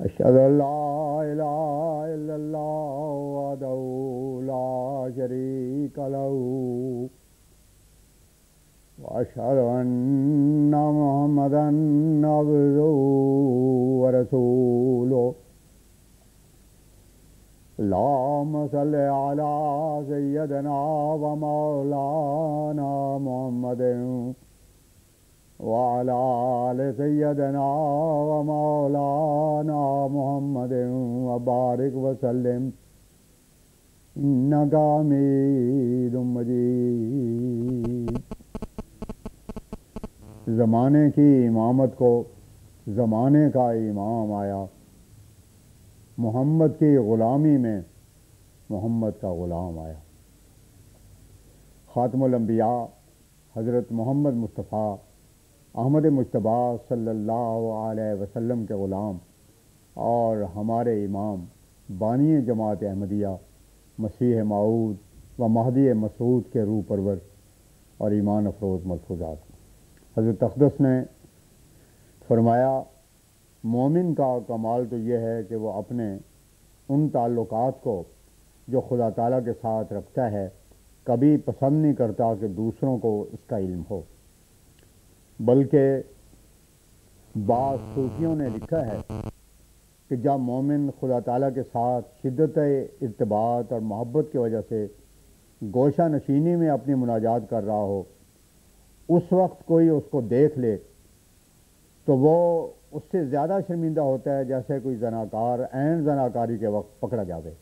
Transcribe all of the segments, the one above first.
أشهد أن لا إله إلا الله وحده لا شريك له وأشهد أن محمدا عبده ورسوله اللهم صل على سيدنا ومولانا محمد وعلى آل سيدنا ومولانا محمد وبارك وسلم إنك حميد مجيد۔ زمانے کی امامت کو زمانے کا امام آیا، محمد کی غلامی میں محمد کا غلام آیا۔ خاتم الانبیاء حضرت محمد مصطفیٰ احمد مجتبیٰ صلی اللہ علیہ وسلم کے غلام اور ہمارے امام بانی جماعت احمدیہ مسیح موعود و مہدی مسعود کے روح پرور اور ایمان افروز ملفوظات۔ حضرت اقدس نے فرمایا مومن کا کمال تو یہ ہے کہ وہ اپنے ان تعلقات کو جو خدا تعالیٰ کے ساتھ رکھتا ہے کبھی پسند نہیں کرتا کہ دوسروں کو اس کا علم ہو، بلکہ بعض صوفیوں نے لکھا ہے کہ جب مومن خدا تعالیٰ کے ساتھ شدت ارتباط اور محبت کی وجہ سے گوشہ نشینی میں اپنی مناجات کر رہا ہو، اس وقت کوئی اس کو دیکھ لے تو وہ اس سے زیادہ شرمندہ ہوتا ہے جیسے کوئی زناکار عین زناکاری کے وقت پکڑا جاوے۔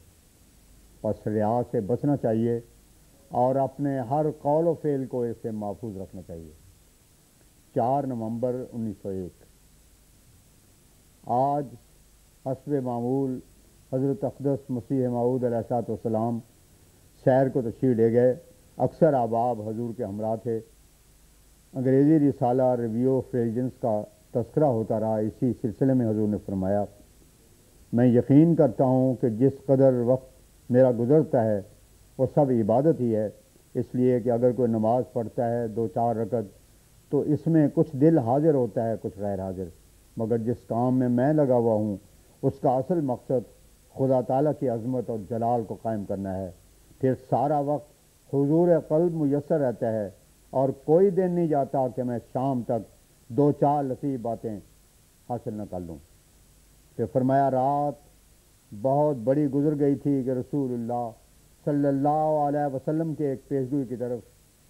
پس ریا سے بچنا چاہیے اور اپنے ہر قول و فعل کو اس سے محفوظ رکھنا چاہیے۔ 4 نومبر 1901 آج حسب معمول حضرت اقدس مسیح موعود علیہ الصلوۃ والسلام سیر کو تشریف لے گئے۔ اکثر احباب حضور کے ہمراہ تھے۔ انگریزی رسالہ ریویو آف ریلیجنس کا تذکرہ ہوتا رہا۔ اسی سلسلے میں حضور نے فرمایا میں یقین کرتا ہوں کہ جس قدر وقت میرا گزرتا ہے وہ سب عبادت ہی ہے، اس لیے کہ اگر کوئی نماز پڑھتا ہے 2-4 رکعت تو اس میں کچھ دل حاضر ہوتا ہے کچھ غیر حاضر، مگر جس کام میں لگا ہوا ہوں اس کا اصل مقصد خدا تعالیٰ کی عظمت اور جلال کو قائم کرنا ہے۔ پھر سارا وقت حضور قلب میسر رہتا ہے اور کوئی دن نہیں جاتا کہ میں شام تک 2-4 لطیف باتیں حاصل نہ کر لوں۔ پھر فرمایا رات بہت بڑی گزر گئی تھی کہ رسول اللہ صلی اللہ علیہ وسلم کے ایک پیشگوئی کی طرف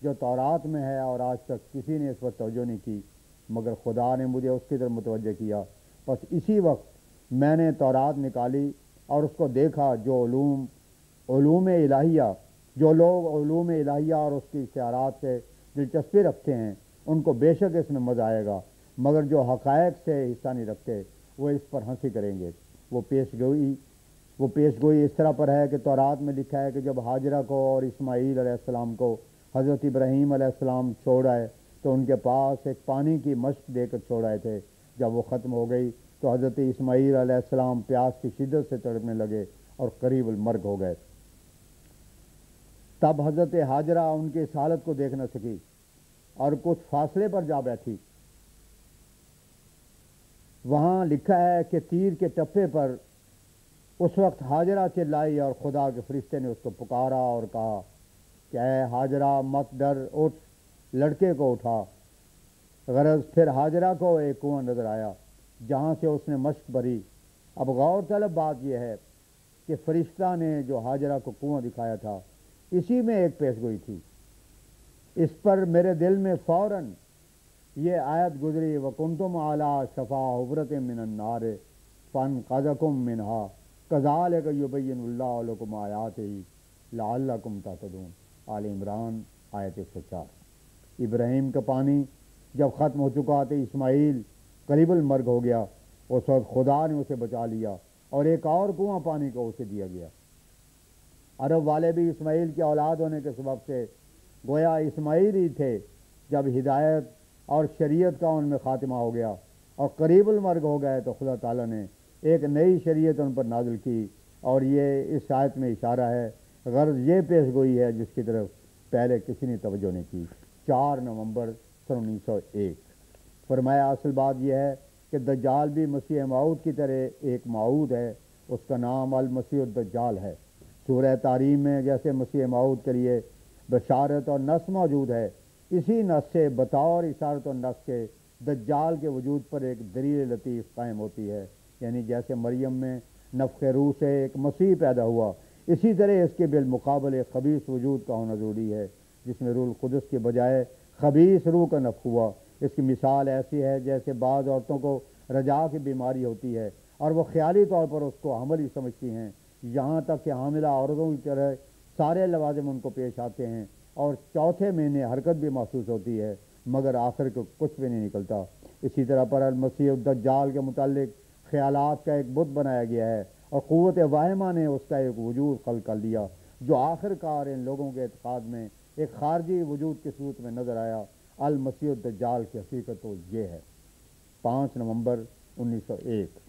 جو تورات میں ہے اور آج تک کسی نے اس پر توجہ نہیں کی، مگر خدا نے مجھے اس کی طرف متوجہ کیا۔ بس اسی وقت میں نے تورات نکالی اور اس کو دیکھا جو علوم الہیہ، جو لوگ علوم الہیہ اور اس کی اشارات سے دلچسپی رکھتے ہیں ان کو بے شک اس میں مزہ آئے گا، مگر جو حقائق سے حصہ نہیں رکھتے وہ اس پر ہنسی کریں گے۔ وہ پیشگوئی اس طرح پر ہے کہ تورات میں لکھا ہے کہ جب حاجرہ کو اور اسماعیل علیہ السلام کو حضرت ابراہیم علیہ السلام چھوڑ آئے تو ان کے پاس ایک پانی کی مشق دے کر چھوڑ آئے تھے۔ جب وہ ختم ہو گئی تو حضرت اسماعیل علیہ السلام پیاس کی شدت سے تڑپنے لگے اور قریب المرگ ہو گئے۔ تب حضرت حاجرہ ان کی اس حالت کو دیکھ نہ سکی اور کچھ فاصلے پر جا بیٹھی۔ وہاں لکھا ہے کہ تیر کے ٹپے پر اس وقت حاجرہ چلائی اور خدا کے فرشتے نے اس کو پکارا اور کہا کہ اے حاجرہ مت ڈر، اٹھ لڑکے کو اٹھا۔ غرض پھر حاجرہ کو ایک کنواں نظر آیا جہاں سے اس نے مشق بھری۔ اب غور طلب بات یہ ہے کہ فرشتہ نے جو حاجرہ کو کنواں دکھایا تھا اسی میں ایک پیشگوئی تھی۔ اس پر میرے دل میں فوراً یہ آیت گزری وَكُنْتُمْ عَلَىٰ شَفَا حُفْرَةٍ مِّنَ النَّارِ فَانْقَذَكُم مِّنْهَا كَذَٰلِكَ يُبَيِّنُ اللَّهُ لَكُمْ آيَاتِهِ لَعَلَّكُمْ تَهْتَدُونَ۔ آل عمران آیت 104۔ ابراہیم کا پانی جب ختم ہو چکا تو اسماعیل قریب المرگ ہو گیا، اس وقت خدا نے اسے بچا لیا اور ایک اور کنواں پانی کو اسے دیا گیا۔ عرب والے بھی اسماعیل کی اولاد ہونے کے سبب سے گویا اسماعیل ہی تھے جب ہدایت اور شریعت کا ان میں خاتمہ ہو گیا اور قریب المرگ ہو گئے تو خدا تعالیٰ نے ایک نئی شریعت ان پر نازل کی، اور یہ اس آیت میں اشارہ ہے، غرض یہ پیش گوئی ہے جس کی طرف پہلے کسی نے توجہ نہیں کی۔ 4 نومبر 1901 فرمایا اصل بات یہ ہے کہ دجال بھی مسیح موعود کی طرح ایک موعود ہے، اس کا نام المسیح الدجال ہے۔ سورہ تحریم میں جیسے مسیح موعود کے لیے بشارت اور نص موجود ہے، اسی نص سے بطور اشارت اور نص کے دجال کے وجود پر ایک دلیل لطیف قائم ہوتی ہے، یعنی جیسے مریم میں نفخ روح سے ایک مسیح پیدا ہوا، اسی طرح اس کے بالمقابل ایک خبیث وجود کا ہونا ضروری ہے جس میں روح القدس کے بجائے خبیث روح کا نفخ ہوا۔ اس کی مثال ایسی ہے جیسے بعض عورتوں کو رجاء کی بیماری ہوتی ہے اور وہ خیالی طور پر اس کو حمل ہی سمجھتی ہیں، یہاں تک کہ حاملہ عورتوں کی طرح سارے لوازم ان کو پیش آتے ہیں اور چوتھے مہینے حرکت بھی محسوس ہوتی ہے، مگر آخر کو کچھ بھی نہیں نکلتا۔ اسی طرح پر المسیح الدجال کے متعلق خیالات کا ایک بت بنایا گیا ہے اور قوت واہمہ نے اس کا ایک وجود خلق کر لیا جو آخر کار ان لوگوں کے اعتقاد میں ایک خارجی وجود کی صورت میں نظر آیا۔ المسیح الدجال کی حقیقت تو یہ ہے۔ 5 نومبر 1901۔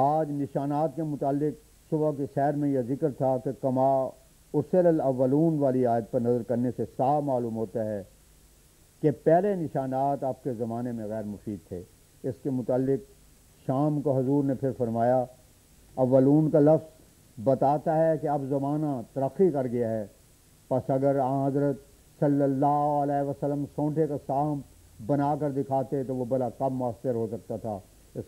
آج نشانات کے متعلق صبح کی سیر میں یہ ذکر تھا کہ کما ارسل الاولون والی آیت پر نظر کرنے سے صاف معلوم ہوتا ہے کہ پہلے نشانات آپ کے زمانے میں غیر مفید تھے۔ اس کے متعلق شام کو حضور نے پھر فرمایا، اولون کا لفظ بتاتا ہے کہ اب زمانہ ترقی کر گیا ہے، پس اگر آن حضرت صلی اللہ علیہ وسلم سونٹے کا سام بنا کر دکھاتے تو وہ بڑا کم مؤثر ہو سکتا تھا۔ اس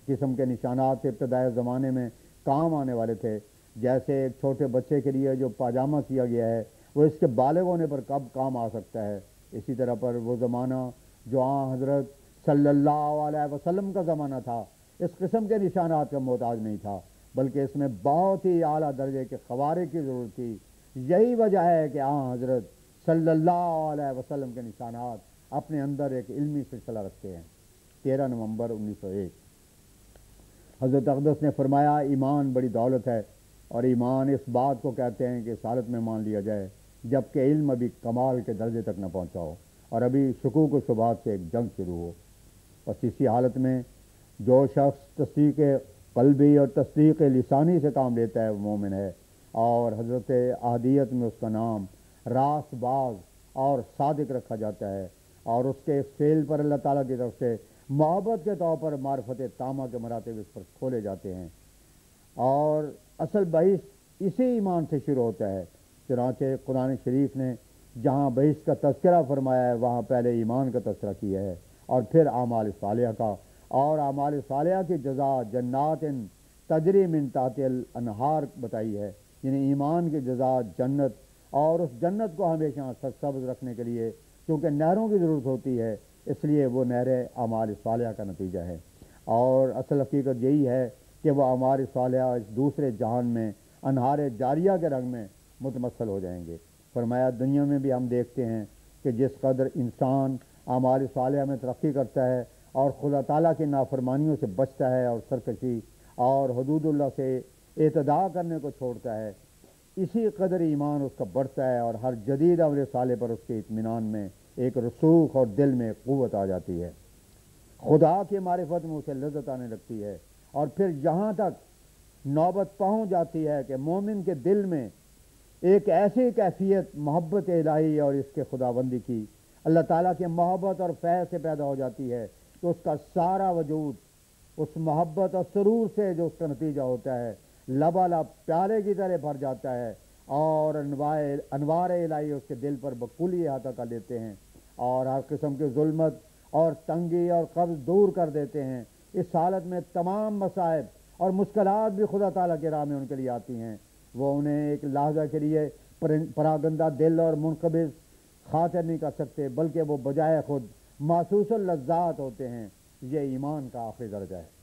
قسم کے نشانات ابتدائی زمانے میں کام آنے والے تھے، جیسے ایک چھوٹے بچے کے لیے جو پاجامہ سیا گیا ہے وہ اس کے بالغ ہونے پر کب کام آ سکتا ہے، اسی طرح پر وہ زمانہ جو آن حضرت صلی اللہ علیہ وسلم کا زمانہ تھا اس قسم کے نشانات کا محتاج نہیں تھا، بلکہ اس میں بہت ہی اعلیٰ درجے کے خوارق کی ضرورت تھی۔ یہی وجہ ہے کہ آن حضرت صلی اللہ علیہ وسلم کے نشانات اپنے اندر ایک علمی سلسلہ رکھتے ہیں۔ 13 نومبر 1901۔ حضرت اقدس نے فرمایا، ایمان بڑی دولت ہے، اور ایمان اس بات کو کہتے ہیں کہ اس حالت میں مان لیا جائے جبکہ علم ابھی کمال کے درجے تک نہ پہنچا ہو اور ابھی شکوک و شبہات سے ایک جنگ شروع ہو۔ بس اسی حالت میں جو شخص تصدیق قلبی اور تصدیق لسانی سے کام لیتا ہے وہ مومن ہے، اور حضرت احدیت میں اس کا نام راست باز اور صادق رکھا جاتا ہے، اور اس کے اس فعل پر اللہ تعالیٰ کی طرف سے محبت کے طور پر معرفت تامہ کے مراتب اس پر کھولے جاتے ہیں، اور اصل بحث اسی ایمان سے شروع ہوتا ہے۔ چنانچہ قرآن شریف نے جہاں بحث کا تذکرہ فرمایا ہے وہاں پہلے ایمان کا تذکرہ کیا ہے اور پھر اعمال صالحہ کا، اور اعمال صالحہ کی جزا جنات تجری من تحت الانہار بتائی ہے، یعنی ایمان کی جزا جنت، اور اس جنت کو ہمیشہ سرسبز رکھنے کے لیے کیونکہ نہروں کی ضرورت ہوتی ہے اس لیے وہ نہریں اعمال صالحہ کا نتیجہ ہے، اور اصل حقیقت یہی ہے کہ وہ اعمال صالحہ اس دوسرے جہان میں انہار جاریہ کے رنگ میں متمثل ہو جائیں گے۔ فرمایا دنیا میں بھی ہم دیکھتے ہیں کہ جس قدر انسان اعمال صالحہ میں ترقی کرتا ہے اور خدا تعالیٰ کی نافرمانیوں سے بچتا ہے اور سرکشی اور حدود اللہ سے اعتداء کرنے کو چھوڑتا ہے، اسی قدر ایمان اس کا بڑھتا ہے اور ہر جدید عمل صالح پر اس کے اطمینان میں ایک رسوخ اور دل میں قوت آ جاتی ہے، خدا کی معرفت میں اسے لذت آنے لگتی ہے، اور پھر یہاں تک نوبت پہنچ جاتی ہے کہ مومن کے دل میں ایک ایسی کیفیت محبت الہی اور اس کے خداوندی کی، اللہ تعالیٰ کی محبت اور فیض سے پیدا ہو جاتی ہے کہ اس کا سارا وجود اس محبت اور سرور سے جو اس کا نتیجہ ہوتا ہے لبالب پیالے کی طرح بھر جاتا ہے، اور انوار الہی اس کے دل پر بکلی احاطہ کر لیتے ہیں اور ہر قسم کی ظلمت اور تنگی اور قبض دور کر دیتے ہیں۔ اس حالت میں تمام مصائب اور مشکلات بھی خدا تعالیٰ کی راہ میں ان کے لیے آتی ہیں، وہ انہیں ایک لحظہ کے لیے پراگندہ دل اور منقبض خاطر نہیں کر سکتے، بلکہ وہ بجائے خود محسوس اللذات ہوتے ہیں۔ یہ ایمان کا آخری درجہ ہے۔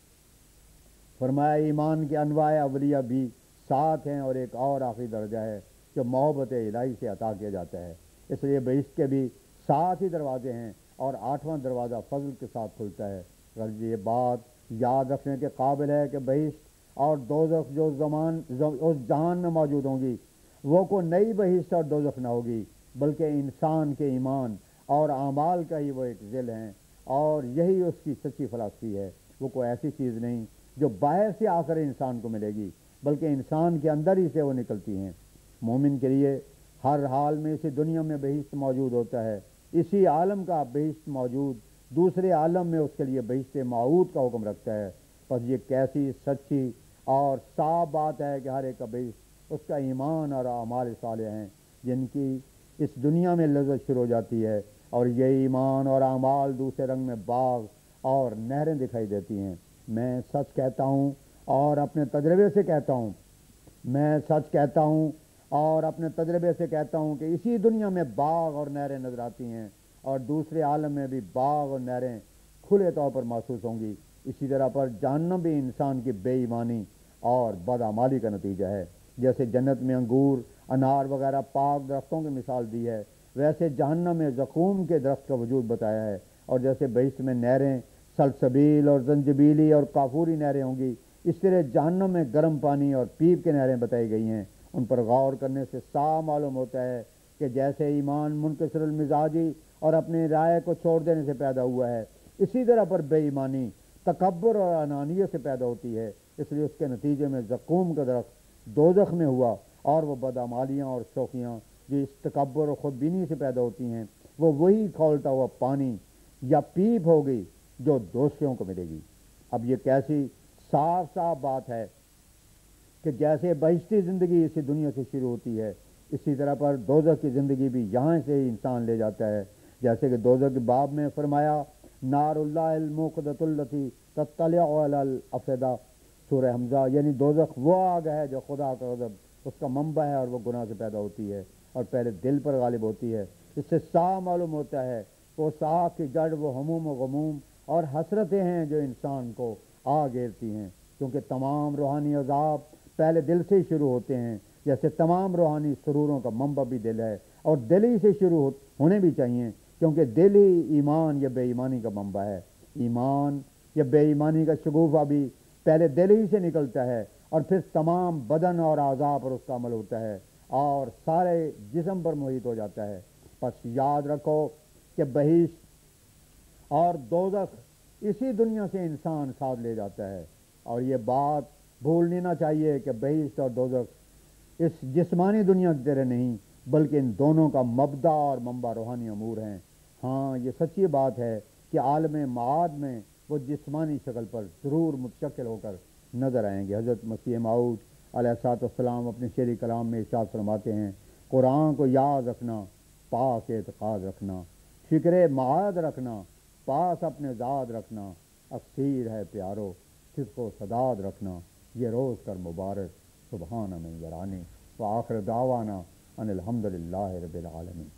فرمایا ایمان کے انواع اولیہ بھی 7 ہیں، اور ایک اور آخری درجہ ہے جو محبت الہی سے عطا کیا جاتا ہے، اس لیے بہشت کے بھی 7 ہی دروازے ہیں اور 8واں دروازہ فضل کے ساتھ کھلتا ہے۔ غرض یہ بات یاد رکھنے کے قابل ہے کہ بہشت اور دوزخ جو اس جہان میں موجود ہوں گی وہ کوئی نئی بہشت اور دوزخ نہ ہوگی، بلکہ انسان کے ایمان اور اعمال کا ہی وہ ایک ذل ہیں، اور یہی اس کی سچی فلسفی ہے۔ وہ کوئی ایسی چیز نہیں جو باہر سے آ کر انسان کو ملے گی، بلکہ انسان کے اندر ہی سے وہ نکلتی ہیں۔ مومن کے لیے ہر حال میں اسی دنیا میں بہشت موجود ہوتا ہے، اسی عالم کا بہشت موجود دوسرے عالم میں اس کے لیے بہشت موعود کا حکم رکھتا ہے۔ پس یہ کیسی سچی اور صاف بات ہے کہ ہر ایک کا بہشت اس کا ایمان اور اعمال صالح ہیں جن کی اس دنیا میں لذت شروع ہو جاتی ہے، اور یہ ایمان اور اعمال دوسرے رنگ میں باغ اور نہریں دکھائی دیتی ہیں۔ میں سچ کہتا ہوں اور اپنے تجربے سے کہتا ہوں، میں سچ کہتا ہوں اور اپنے تجربے سے کہتا ہوں کہ اسی دنیا میں باغ اور نہریں نظر آتی ہیں، اور دوسرے عالم میں بھی باغ اور نہریں کھلے طور پر محسوس ہوں گی۔ اسی طرح پر جہنم بھی انسان کی بے ایمانی اور بدعمالی کا نتیجہ ہے۔ جیسے جنت میں انگور، انار وغیرہ پاک درختوں کی مثال دی ہے، ویسے جہنم میں زقوم کے درخت کا وجود بتایا ہے، اور جیسے بہشت میں نہریں سلسبیل اور زنجبیلی اور کافوری نہریں ہوں گی، اس طرح جہنم میں گرم پانی اور پیپ کے نہریں بتائی گئی ہیں۔ ان پر غور کرنے سے صاف معلوم ہوتا ہے کہ جیسے ایمان منکسر المزاجی اور اپنی رائے کو چھوڑ دینے سے پیدا ہوا ہے، اسی طرح پر بے ایمانی تکبر اور انانیت سے پیدا ہوتی ہے۔ اس لیے اس کے نتیجے میں زقوم کا درخت دوزخ میں ہوا، اور وہ بدعمالیاں اور شوخیاں جو اس تکبر اور خود بینی سے پیدا ہوتی ہیں، وہ وہی کھولتا ہوا پانی یا پیپ ہوگی جو دوشیوں کو ملے گی۔ اب یہ کیسی صاف صاف بات ہے کہ جیسے بہشتی زندگی اسی دنیا سے شروع ہوتی ہے، اسی طرح پر دوزخ کی زندگی بھی یہاں سے ہی انسان لے جاتا ہے۔ جیسے کہ دوزخ کے باب میں فرمایا، نار اللہ الموقدۃ التی تطلع علی الافئدہ، سورہ حمزہ، یعنی دوزخ وہ آگ ہے جو خدا کا غضب اس کا منبع ہے، اور وہ گناہ سے پیدا ہوتی ہے اور پہلے دل پر غالب ہوتی ہے۔ اس سے صاف معلوم ہوتا ہے کہ اس آگ کی جڑ وہ ہموم و غموم اور حسرتیں ہیں جو انسان کو آ گھیرتی ہیں، کیونکہ تمام روحانی عذاب پہلے دل سے ہی شروع ہوتے ہیں، جیسے تمام روحانی سروروں کا منبع بھی دل ہے، اور دل ہی سے شروع ہونے بھی چاہیے، کیونکہ دل ہی ایمان یا بے ایمانی کا منبع ہے۔ ایمان یا بے ایمانی کا شگوفہ بھی پہلے دل ہی سے نکلتا ہے، اور پھر تمام بدن اور اعضاء پر اس کا عمل ہوتا ہے اور سارے جسم پر محیط ہو جاتا ہے۔ پس یاد رکھو کہ بہشت اور دوزخ اسی دنیا سے انسان ساتھ لے جاتا ہے، اور یہ بات بھولنی نہ چاہیے کہ بہشت اور دوزخ اس جسمانی دنیا کی طرح نہیں، بلکہ ان دونوں کا مبدا اور منبع روحانی امور ہیں۔ ہاں، یہ سچی بات ہے کہ عالم معاد میں وہ جسمانی شکل پر ضرور متشکل ہو کر نظر آئیں گے۔ حضرت مسیح موعود علیہ الصلوۃ والسلام اپنے شعری کلام میں ارشاد فرماتے ہیں، قرآن کو یاد رکھنا، پاس اعتقاد رکھنا، فکر معاد رکھنا، پاس اپنے ذات رکھنا، اکثیر ہے پیارو صدق و صداد رکھنا، یہ روز کر مبارک سبحان من یرانی، وآخر دعوانا ان الحمد للہ رب العالمین۔